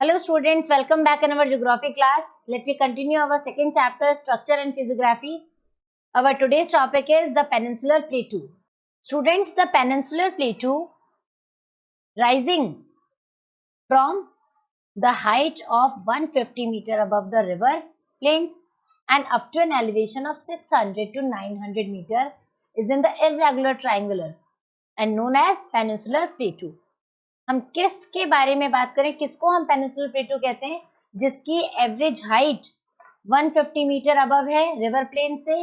Hello students, welcome back in our geography class. Let me continue our second chapter, structure and physiography. Our today's topic is the peninsular plateau. Students, the peninsular plateau rising from the height of 150 meter above the river plains and up to an elevation of 600 to 900 meter is in the irregular triangular and known as peninsular plateau. हम किसके बारे में बात करें, किसको हम peninsular प्लेटो कहते हैं? जिसकी एवरेज हाइट 150 मीटर अबव है रिवर प्लेन से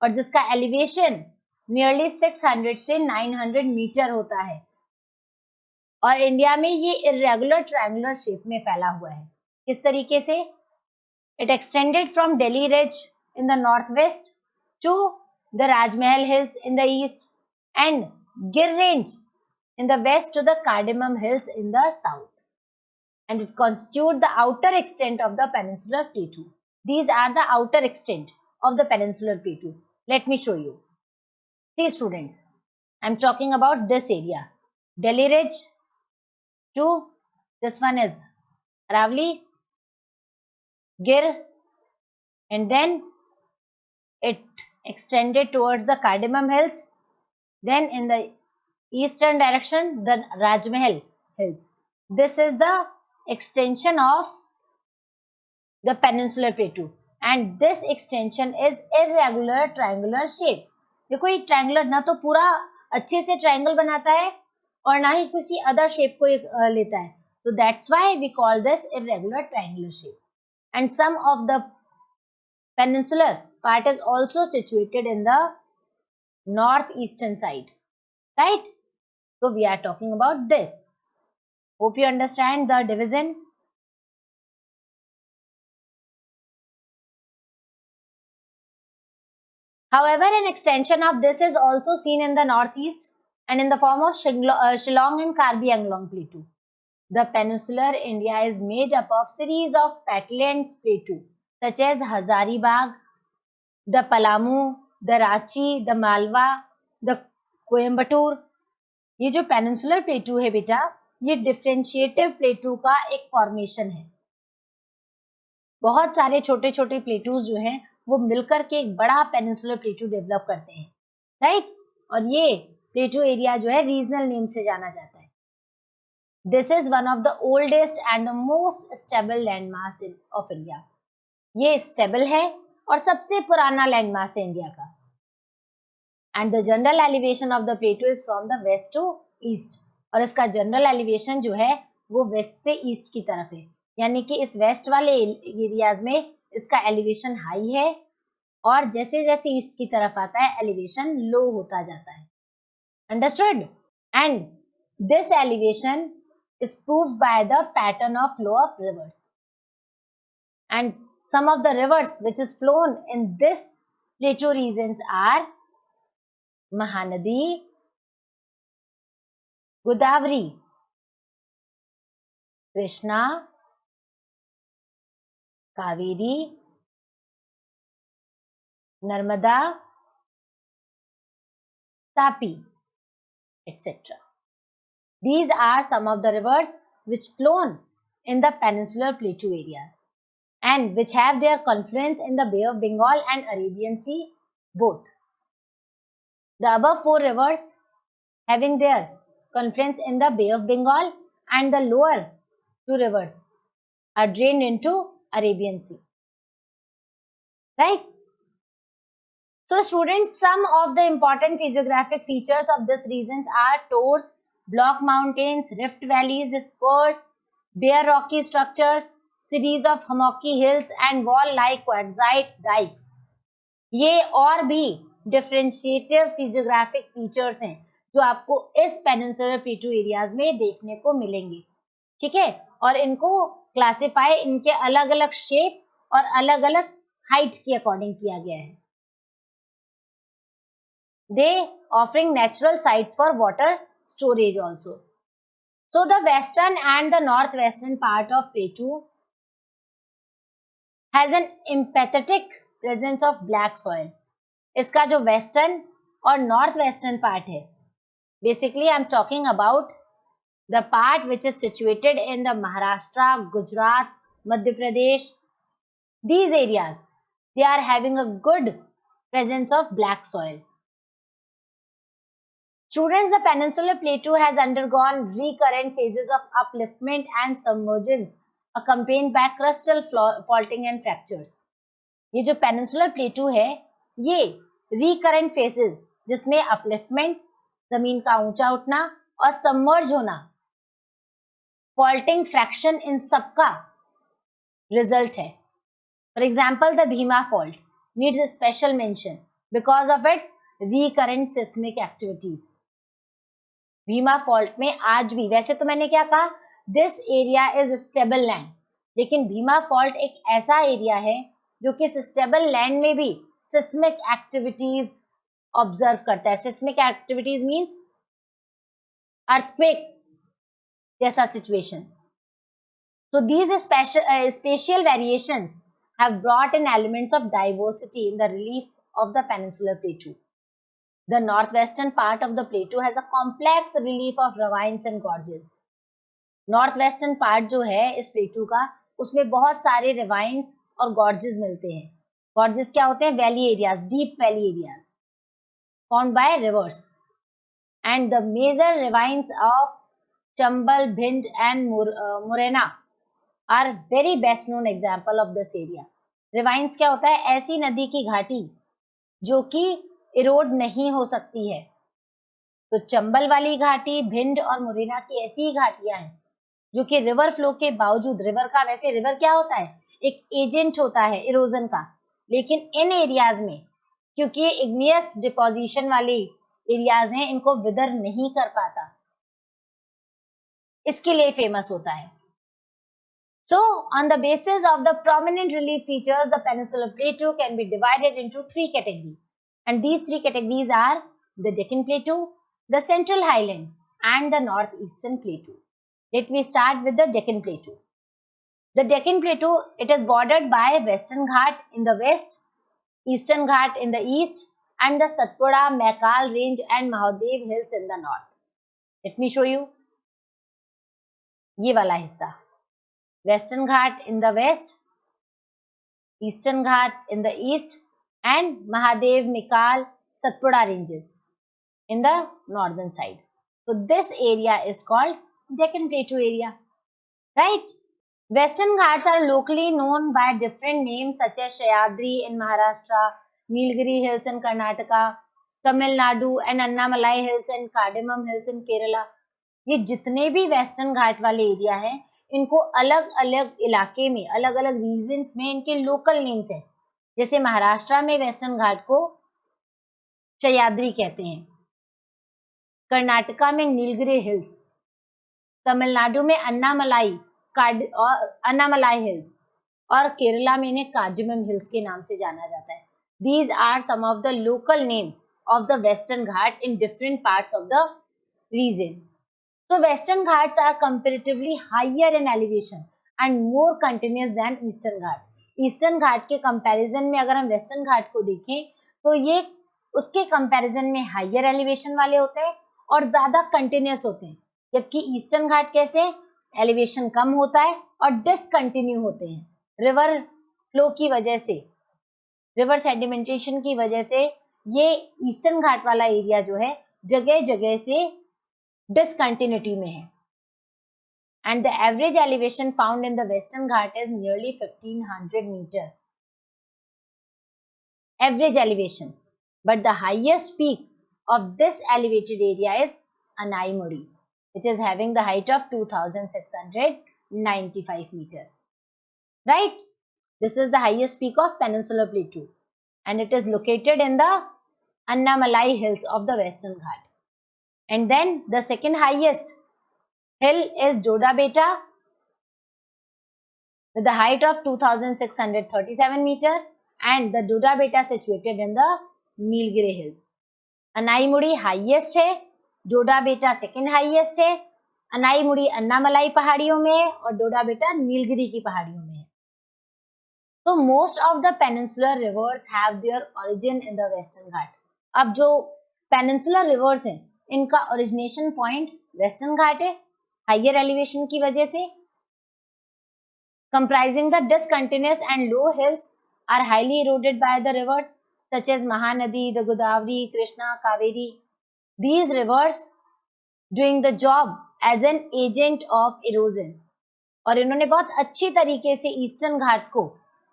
और जिसका एलिवेशन नियरली 600 से 900 मीटर होता है और इंडिया में ये इरेगुलर ट्रायंगुलर शेप में फैला हुआ है. किस तरीके से? It extended from Delhi ridge in the north west to the Rajmahal hills in the east and Gir range in the west to the Cardamom Hills in the south, and it constitutes the outer extent of the peninsular plateau. These are the outer extent of the peninsular plateau. Let me show you. See students, I am talking about this area. Delhi Ridge to this one is Aravali, Gir, and then it extended towards the Cardamom Hills. Then in the eastern direction, the Rajmahal Hills. This is the extension of the peninsular plateau and this extension is irregular triangular shape. देखो ये triangular ना तो पूरा अच्छे से triangle बनाता है और ना ही किसी other shape को लेता है. So that's why we call this irregular triangular shape. And some of the peninsular part is also situated in the northeastern side, right? So we are talking about this. Hope you understand the division. However, an extension of this is also seen in the northeast and in the form of Shillong and Karbi Anglong Plateau. The peninsular India is made up of series of peatland plateau such as Hazaribagh, the Palamu, the Ranchi, the Malwa, the Coimbatore. ये जो peninsular प्लेटू है बेटा, ये डिफरेंशिएटिव प्लेटू का एक formation है. बहुत सारे छोटे छोटे प्लेटूज जो हैं वो मिलकर के एक बड़ा पेनिनसुलर प्लेटू डेवलप करते हैं, राइट? और ये प्लेटू एरिया जो है रीजनल नेम से जाना जाता है. This is one of the oldest and the most stable landmass of India. ये स्टेबल है और सबसे पुराना लैंडमास है इंडिया का. And the general elevation of the plateau is from the west to east. और इसका जनरल एलिवेशन जो है वो वेस्ट से ईस्ट की तरफ है, यानी कि इस वेस्ट वाले एरियाज में इसका एलिवेशन हाई है और जैसे जैसे ईस्ट की तरफ आता है एलिवेशन लो होता जाता है. Understood? And this elevation is proved by the pattern of flow of rivers. And some of the rivers which is flown in this plateau regions are Mahanadi, Godavari, Krishna, Kaveri, Narmada, Tapi, etc. These are some of the rivers which flown in the peninsular plateau areas and which have their confluence in the Bay of Bengal and Arabian Sea both. The above four rivers having their confluence in the Bay of Bengal and the lower two rivers are drained into Arabian Sea, right? So students, some of the important physiographic features of this regions are tors, block mountains, rift valleys, spurs, bare rocky structures, series of hummocky hills and wall-like quartzite dikes. ये और भी डिफरेंशिएटिव physiographic features हैं जो आपको इस peninsular प्लेटू areas में देखने को मिलेंगे, ठीक है? और इनको क्लासिफाई इनके अलग अलग शेप और अलग अलग हाइट के अकॉर्डिंग किया गया है. They offering natural sites for water storage also. So the western and the northwestern part of plateau has an empathetic presence of black soil. इसका जो वेस्टर्न और नॉर्थ वेस्टर्न पार्ट है, basically I am talking about The part which is situated in the Maharashtra, Gujarat, Madhya Pradesh, these areas, they are having a good presence of black soil. Students, the peninsular plateau has undergone recurrent phases of upliftment and submergence accompanied by crustal faulting and fractures. ये जो peninsular plateau है, ये recurrent phases जिसमें upliftment, जमीन का ऊंचा उठना और submerge होना, faulting, fraction, इन सबका result है. For example, the Bhima fault needs a special mention because of its recurrent seismic activities. Bhima fault में आज भी, वैसे तो मैंने क्या कहा, this area is stable land, लेकिन भीमा फॉल्ट एक ऐसा एरिया है जो कि स्टेबल लैंड में भी सिस्मिक एक्टिविटीज ऑब्जर्व करता है. सिस्मिक एक्टिविटीज मींस अर्थक्वेक जैसा situation. So these spatial variations have brought in elements of diversity in the relief of the peninsular plateau. The northwestern part of the plateau has a complex relief of ravines and gorges. Northwestern part जो है इस plateau का, उसमें बहुत सारे ravines और gorges मिलते हैं. Gorges क्या होते हैं? Valley areas, deep valley areas formed by rivers. And the major ravines of Chambal, Bhind and Morena are very best known example of this area. Ravines क्या होता है? ऐसी नदी की घाटी जो कि इरोड नहीं हो सकती है. तो चंबल वाली घाटी, भिंड और मुरैना की ऐसी ही घाटियां हैं जो कि रिवर फ्लो के बावजूद, रिवर का, वैसे रिवर क्या होता है? एक एजेंट होता है इरोजन का, लेकिन इन एरियाज में क्योंकि ये इग्नियस डिपोजिशन वाले एरियाज हैं, इनको विदर नहीं कर पाता, इसके लिए फेमस होता है. So, on the basis of the prominent relief features, the peninsular plateau can be divided into three categories. And these three categories are the Deccan Plateau, the Central Highland, and the Northeastern Plateau. Let me start with the Deccan Plateau. The Deccan Plateau, it is bordered by Western Ghat in the west, Eastern Ghat in the east, and the Satpura, Maikal Range and Mahadev Hills in the north. Let me show you. ये वाला हिस्सा. Western Ghat in the west, Eastern Ghat in the east, and Mahadev, Maikal, Satpura ranges in the northern side. So this area is called Deccan Plateau area, right? Western Ghats are locally known by different names such as Sahyadri in Maharashtra, Nilgiri Hills in Karnataka, Tamil Nadu and Annamalai Hills and Cardamom Hills in Kerala. ये जितने भी western घाट वाले area हैं, इनको अलग अलग इलाके में, अलग अलग रीजन्स में इनके लोकल नेम्स हैं. जैसे महाराष्ट्र में वेस्टर्न घाट को सह्याद्री कहते हैं, कर्नाटका में नीलगिरी हिल्स, तमिलनाडु में अन्नामलाई हिल्स और केरला में इन्हें काजिमम हिल्स के नाम से जाना जाता है. These are some of the local name of the Western Ghat in different parts of the region. So Western Ghats are comparatively higher in elevation and more continuous than Eastern Ghat. Eastern Ghat के comparison में अगर हम western घाट को देखें तो ये उसके comparison में हायर एलिवेशन वाले होते हैं और ज्यादा कंटिन्यूस होते हैं, जबकि ईस्टर्न घाट कैसे, एलिवेशन कम होता है और डिसकंटिन्यू होते हैं. रिवर फ्लो की वजह से, रिवर सेडिमेंटेशन की वजह से ये ईस्टर्न घाट वाला एरिया जो है जगह जगह से डिसकंटिन्यूटी में है. And the average elevation found in the Western Ghat is nearly 1500 meter. Average elevation. But the highest peak of this elevated area is Anaimuri, which is having the height of 2695 meter. Right? This is the highest peak of Peninsular Plateau. And it is located in the Annamalai Hills of the Western Ghat. And then the second highest hill is Doda Beta with the height of 2637 meter, and the Doda Beta situated in the Nilgiri Hills. Anaimuri highest है, Doda Beta second highest है. Anaimuri Annamalai पहाड़ियों में है और डोडा बेटा नीलगिरी की पहाड़ियों में है. So most of the peninsular rivers have their origin in the Western Ghat. अब जो peninsular rivers हैं, इनका origination point Western Ghat है हाइयर एलिवेशन की वजह से। comprising the discontinuous and low hills are highly eroded by the rivers such as Mahanadi, the Godavari, Krishna, Kaveri. These rivers doing the job as an agent of erosion. और इन्होंने बहुत अच्छी तरीके से eastern घाट को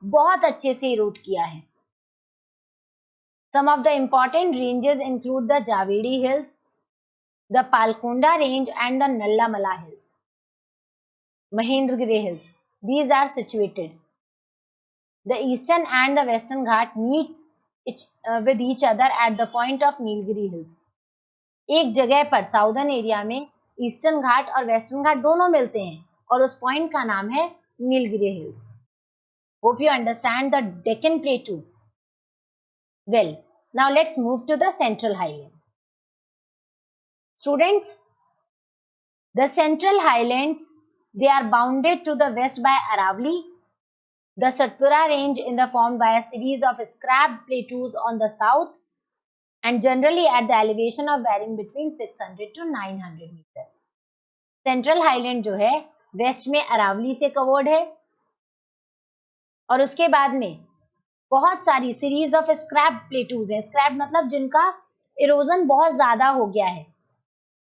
बहुत अच्छे से इरोड किया है। Some of the important ranges include the Javedi Hills, the Palkonda Range and the Nallamala Hills. Mahendragiri Hills. These are situated. The eastern and the western Ghat meets with each other at the point of Nilgiri Hills. एक जगह पर southern area में eastern घाट और western घाट दोनों मिलते हैं और उस पॉइंट का नाम है Nilgiri hills. Hope you understand the Deccan plateau well. Now let's move to the central highland. Students, the central highlands they are bounded to the west by Aravali, the Satpura range formed by a series of scrapped plateaus on the south and generally at the elevation of varying between 600 to 900 meter. Central Highland जो है waste में अरावली से covered है और उसके बाद में बहुत सारी सीरीज ऑफ स्क्रैप प्लेटूज हैं। स्क्रैप मतलब जिनका इरोजन बहुत ज्यादा हो गया है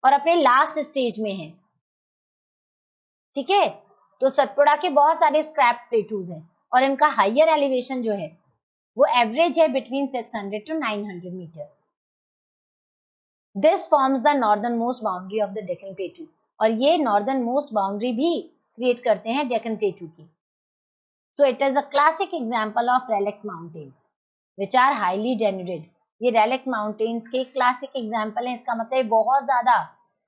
और अपने लास्ट स्टेज में है। ठीक है, तो सतपुड़ा के बहुत सारे स्क्रैप प्लेटूज हैं और इनका हाइयर एलिवेशन जो है वो एवरेज है between 600 to 900 metre. This forms the northern most boundary of the Deccan plateau और ये नॉर्दर्न मोस्ट बाउंड्री भी क्रिएट करते हैं डेक्कन प्लेटू की। So it is a classic example of relict mountains which are highly denuded. ये relict mountains के classic example हैं। इसका मतलब बहुत ज्यादा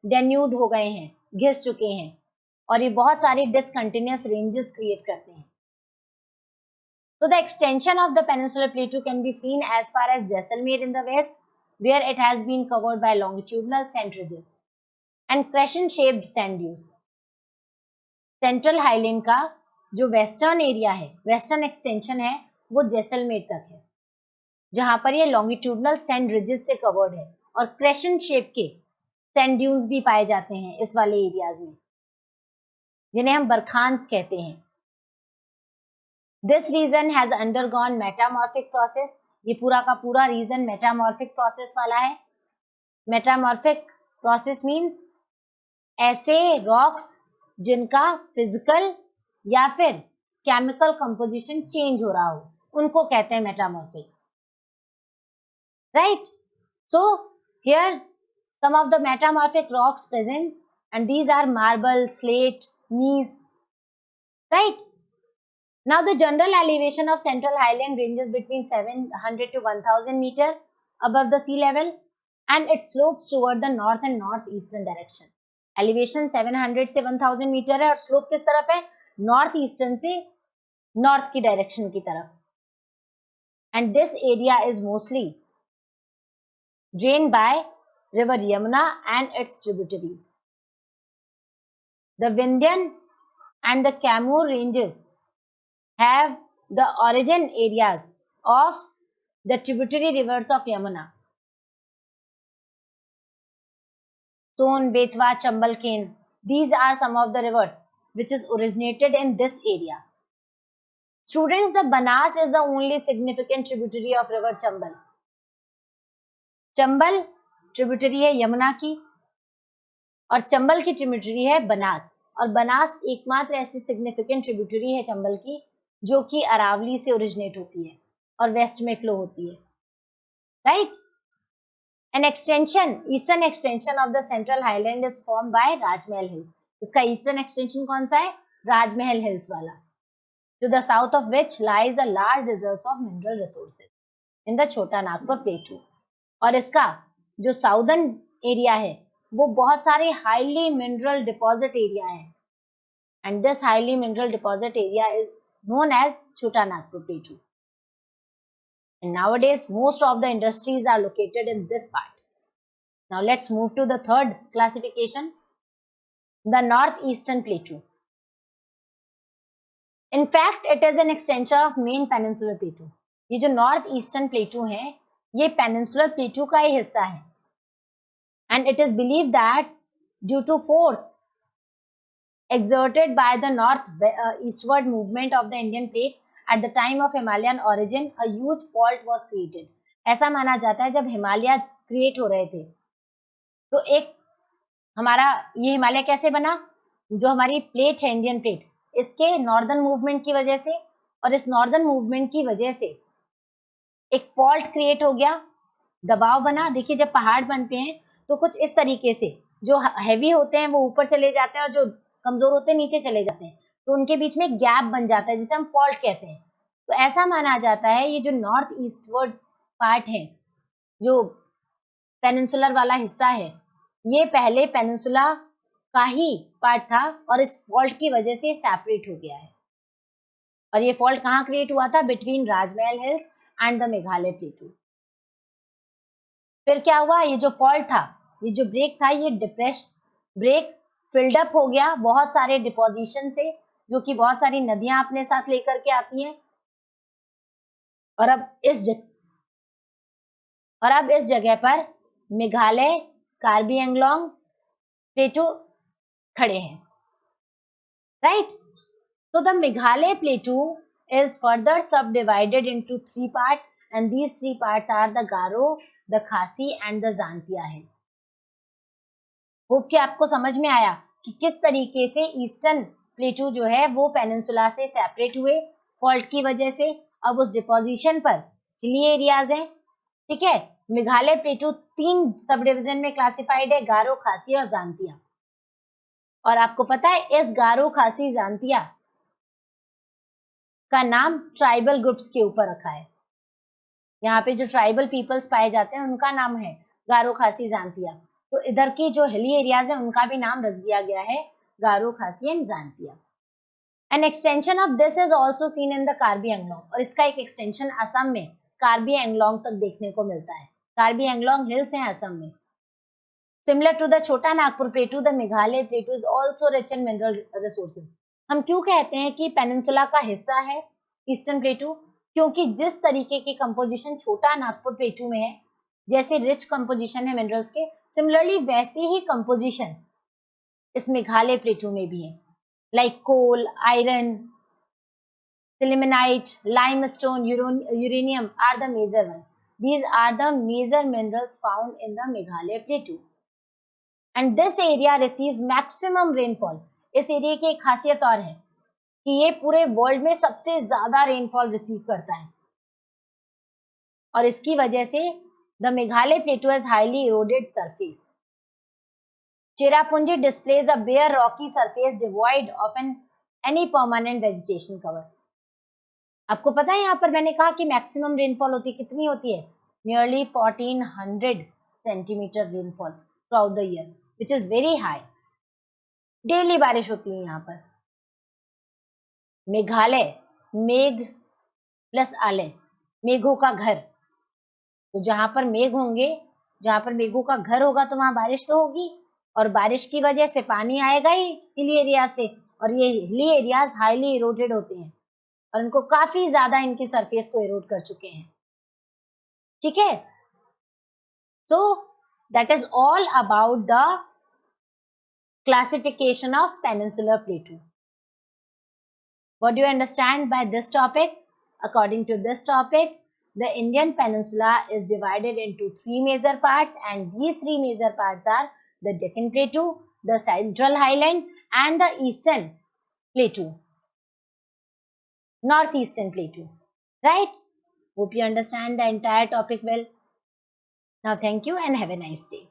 डेन्यूड हो गए हैं, घिस चुके हैं और ये बहुत सारे डिसकंटिन्यूअस रेंजेस क्रिएट करते हैं। So the extension of the peninsular plateau can be seen as far as Jaisalmer in the west, where it has been covered by longitudinal sand ridges and crescent-shaped sand dunes. Central Highland का जो western area है, western extension है, वो जैसलमेर तक है, जहां पर ये लॉन्गिट्यूडनल सैंड रिजेस से कवर्ड है और क्रेसेंट शेप के सैंड ड्यून्स भी पाए जाते हैं इस वाले एरियाज में, जिन्हें हम बरखान्स कहते हैं। This region has undergone metamorphic process. ये पूरा का पूरा रीजन मेटामॉर्फिक प्रोसेस वाला है। मेटामॉर्फिक प्रोसेस मींस ऐसे रॉक्स जिनका फिजिकल या फिर केमिकल कंपोजिशन चेंज हो रहा हो, उनको कहते हैं metamorphic, right. So here some of the metamorphic rocks present and these are marble, slate, gneiss, right? Now the general elevation of Central Highland ranges between 700 to 1000 meter above the sea level and it slopes toward the north and northeastern direction. Elevation 700 से 1000 meter है और slope किस तरफ है? North eastern से north की direction की तरफ। And this area is mostly drained by river Yamuna and its tributaries. The Vindhyan and the Kamur ranges have the origin areas of the tributary rivers of Yamuna. Son, Betwa, Chambal, Ken. These are some of the rivers which is originated in this area. Students, the Banas is the only significant tributary of river Chambal. Chambal tributary है यमुना की और चंबल की tributary है बनास, और बनास एकमात्र ऐसी significant tributary है चंबल की जो कि अरावली से ओरिजिनेट होती है और वेस्ट में फ्लो होती है, right. An extension, eastern extension of the central highland is formed by Rajmahal hills. इसका ईस्टर्न एक्सटेंशन कौन सा है? राजमहल हिल्स वाला, to the south of which lies a large reserve of mineral resources in the Chota Nagpur प्लेटू। और इसका जो साउदर्न एरिया है वो बहुत सारे हाईली मिनरल डिपॉजिट एरिया है and this highly mineral deposit area is known as Chota Nagpur प्लेटू। And nowadays most of the industries are located in this part. Now let's move to the third classification, the northeastern plateau. In fact it is an extension of main peninsular plateau. ये जो north eastern प्लेटू है ये peninsular प्लेटू का ही हिस्सा है and it is believed that due to force exerted by the north eastward movement of the Indian plate at the time of Himalayan origin, a huge fault was created. ऐसा माना जाता है जब हिमालय क्रिएट हो रहे थे तो एक हमारा ये हिमालय कैसे बना, जो हमारी प्लेट है इंडियन प्लेट, इसके नॉर्दर्न मूवमेंट की वजह से, और इस नॉर्दर्न मूवमेंट की वजह से एक फॉल्ट क्रिएट हो गया, दबाव बना। देखिए जब पहाड़ बनते हैं तो कुछ इस तरीके से जो हैवी होते हैं वो ऊपर चले जाते हैं और जो कमजोर होते हैं नीचे चले जाते हैं, तो उनके बीच में गैप बन जाता है जिसे हम फॉल्ट कहते हैं। तो ऐसा माना जाता है ये जो नॉर्थ ईस्टवर्ड पार्ट है, जो पेनिनसुलर वाला हिस्सा है, ये पहले पेनिनसुला का ही पार्ट था और इस फॉल्ट की वजह से सेपरेट हो गया है। और ये फॉल्ट कहाँ क्रिएट हुआ था? Between Rajmahal hills and the Meghalaya प्लेटू। फिर क्या हुआ? ये जो फॉल्ट था, ये जो ब्रेक था, ये डिप्रेस्ड ब्रेक फिल्ड अप हो गया बहुत सारे डिपोजिशन से, जो कि बहुत सारी नदियां अपने साथ लेकर के आती हैं। और अब इस जगह पर मेघालय, कार्बी एंगलोंग प्लेटू खड़े हैं, right? So the Meghalaya plateau is further subdivided into three parts, and these three parts are the Garo, the Khasi and the Zantia है। होप कि आपको समझ में आया कि किस तरीके से ईस्टर्न प्लेटू जो है वो पेनिनसुला से सेपरेट हुए फॉल्ट की वजह से। अब उस डिपोजिशन पर हिली एरियाज हैं, ठीक है। मेघालय प्लेटू 3 सब डिवीजन में क्लासिफाइड है, गारो, खासी और जानतिया। और आपको पता है इस गारो, खासी, जानतिया का नाम ट्राइबल ग्रुप्स के ऊपर रखा है। यहाँ पे जो ट्राइबल पीपल्स पाए जाते हैं उनका नाम है गारो, खासी, जानतिया। तो इधर की जो हिली एरियाज है उनका भी नाम रख दिया गया है Garo, Khasi and Jaintia. An extension of this is also seen in the Karbi Anglong, और इसका एक एक्सटेंशन असम में कार्बी एंगलोंग तक देखने को मिलता है। कार्बी एंगलोंग हिल्स हैं असम में। Similar to the छोटा Nagpur प्लेटू, the Meghalaya प्लेटू is also rich in mineral resources। हम क्यों कहते हैं कि पेनिनसुला का हिस्सा है ईस्टर्न प्लेटू? क्योंकि जिस तरीके की कंपोजिशन छोटा नागपुर प्लेटू में है, जैसे रिच कंपोजिशन है मिनरल्स के, सिमिलरली वैसी ही कंपोजिशन इस मेघालय प्लेटू में भी है। Like coal, iron, sillimanite, limestone, uranium are the major ones। These are the major minerals found in the Meghalaya plateau। And this area receives maximum rainfall। इस area की एक खासियत और है कि ये पूरे वर्ल्ड में सबसे ज्यादा रेनफॉल रिसीव करता है, और इसकी वजह से the Meghalaya plateau has highly eroded surface. Cherrapunji displays a bare rocky surface devoid of any permanent vegetation cover. आपको पता है यहाँ पर मैंने कहा कि मैक्सिमम रेनफॉल होती है, कितनी होती है? Nearly 1400 centimetre rainfall through the year, which is very high. Daily बारिश होती है यहाँ पर। मेघालय, मेघ प्लस आलय, मेघों का घर। तो जहां पर मेघ होंगे, जहां पर मेघों का घर होगा तो वहां बारिश तो होगी, और बारिश की वजह से पानी आएगा ही हिली एरिया से, और ये हिली एरियाज हाईली इरोडेड होते हैं और इनको काफी ज्यादा इनकी सरफेस को इरोड कर चुके हैं, ठीक है। So that is all about the classification of peninsular plateau। What do you understand by this topic? According to this topic, the Indian peninsula is divided into 3 major parts, and these 3 major parts are the Deccan Plateau, the Central Highland and the Eastern Plateau, Northeastern Plateau, right? Hope you understand the entire topic well. Now thank you and have a nice day.